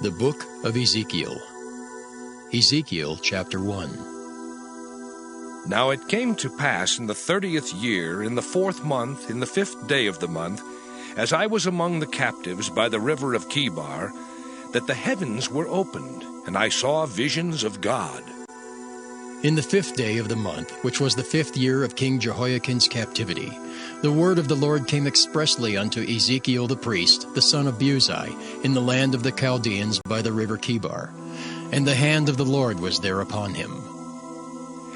The Book of Ezekiel. Ezekiel Chapter 1. Now it came to pass in the 30th year, in the 4th month, in the 5th day of the month, as I was among the captives by the river of Chebar, that the heavens were opened, and I saw visions of God. In the 5th day of the month, which was the 5th year of King Jehoiachin's captivity, the word of the Lord came expressly unto Ezekiel the priest, the son of Buzi, in the land of the Chaldeans by the river Chebar. And the hand of the Lord was there upon him.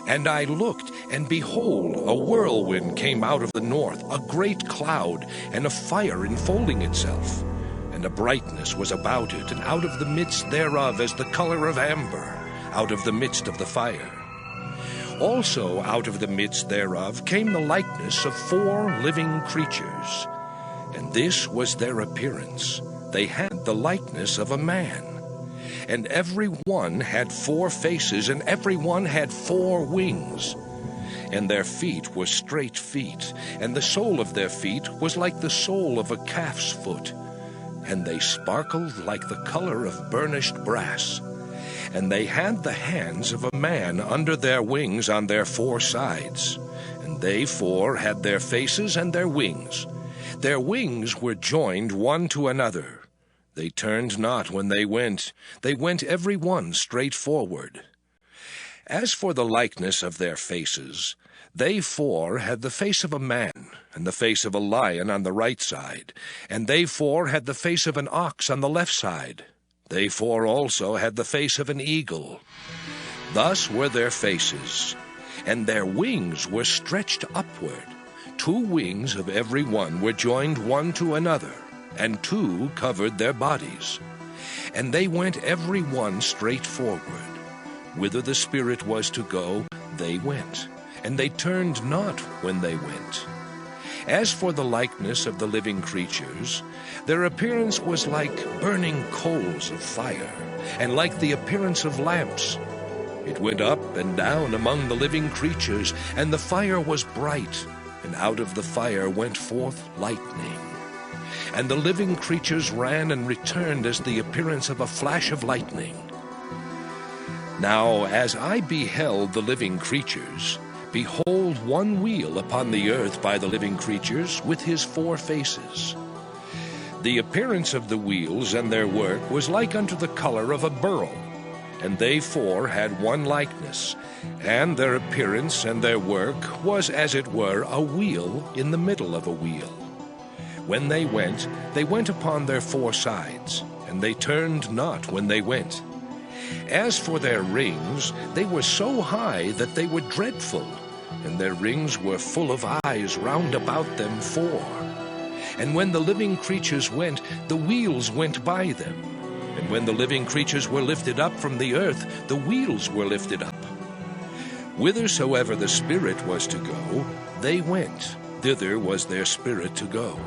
And I looked, and behold, a whirlwind came out of the north, a great cloud, and a fire enfolding itself. And a brightness was about it, and out of the midst thereof as the color of amber, out of the midst of the fire. Also out of the midst thereof came the likeness of 4 living creatures. And this was their appearance. They had the likeness of a man. And every one had 4 faces, and every one had 4 wings. And their feet were straight feet, and the sole of their feet was like the sole of a calf's foot. And they sparkled like the color of burnished brass. And they had the hands of a man under their wings on their 4 sides. And they 4 had their faces and their wings. Their wings were joined one to another. They turned not when they went every one straight forward. As for the likeness of their faces, they 4 had the face of a man, and the face of a lion on the right side, and they 4 had the face of an ox on the left side. They 4 also had the face of an eagle. Thus were their faces, and their wings were stretched upward. 2 wings of every one were joined one to another, and 2 covered their bodies. And they went every one straight forward. Whither the Spirit was to go, they went, and they turned not when they went. As for the likeness of the living creatures, their appearance was like burning coals of fire, and like the appearance of lamps. It went up and down among the living creatures, and the fire was bright, and out of the fire went forth lightning. And the living creatures ran and returned as the appearance of a flash of lightning. Now as I beheld the living creatures, behold, one wheel upon the earth by the living creatures, with his 4 faces. The appearance of the wheels and their work was like unto the color of a beryl, and they 4 had one likeness, and their appearance and their work was as it were a wheel in the middle of a wheel. When they went upon their 4 sides, and they turned not when they went. As for their rings, they were so high that they were dreadful, and their rings were full of eyes round about them 4. And when the living creatures went, the wheels went by them. And when the living creatures were lifted up from the earth, the wheels were lifted up. Whithersoever the Spirit was to go, they went. Thither was their spirit to go.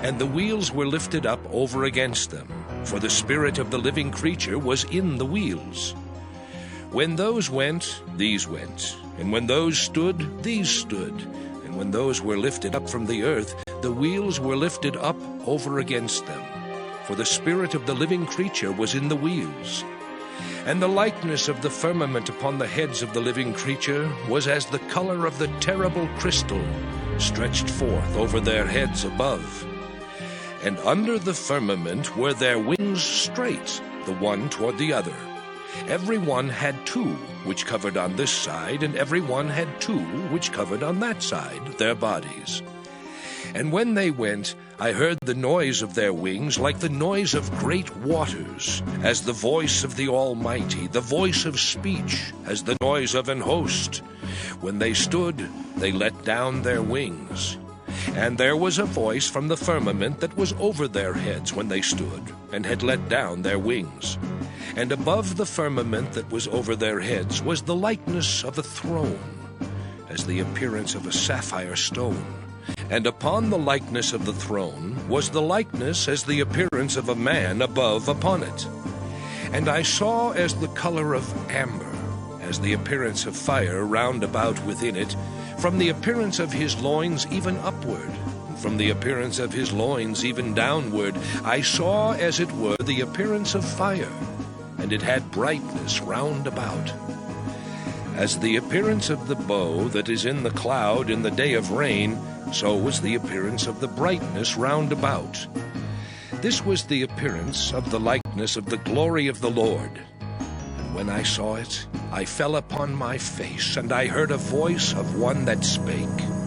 And the wheels were lifted up over against them, for the spirit of the living creature was in the wheels. When those went, these went. And when those stood, these stood. And when those were lifted up from the earth, the wheels were lifted up over against them. For the spirit of the living creature was in the wheels. And the likeness of the firmament upon the heads of the living creature was as the color of the terrible crystal, stretched forth over their heads above. And under the firmament were their wings straight, the one toward the other. Every one had 2, which covered on this side, and every one had 2, which covered on that side, their bodies. And when they went, I heard the noise of their wings like the noise of great waters, as the voice of the Almighty, the voice of speech, as the noise of an host. When they stood, they let down their wings. And there was a voice from the firmament that was over their heads when they stood, and had let down their wings. And above the firmament that was over their heads was the likeness of a throne, as the appearance of a sapphire stone. And upon the likeness of the throne was the likeness as the appearance of a man above upon it. And I saw as the color of amber, as the appearance of fire round about within it, from the appearance of his loins even upward, and From the appearance of his loins even downward, I saw as it were the appearance of fire, and it had brightness round about. As the appearance of the bow that is in the cloud in the day of rain, so was the appearance of the brightness round about. This was the appearance of the likeness of the glory of the Lord. And when I saw it, I fell upon my face, and I heard a voice of one that spake.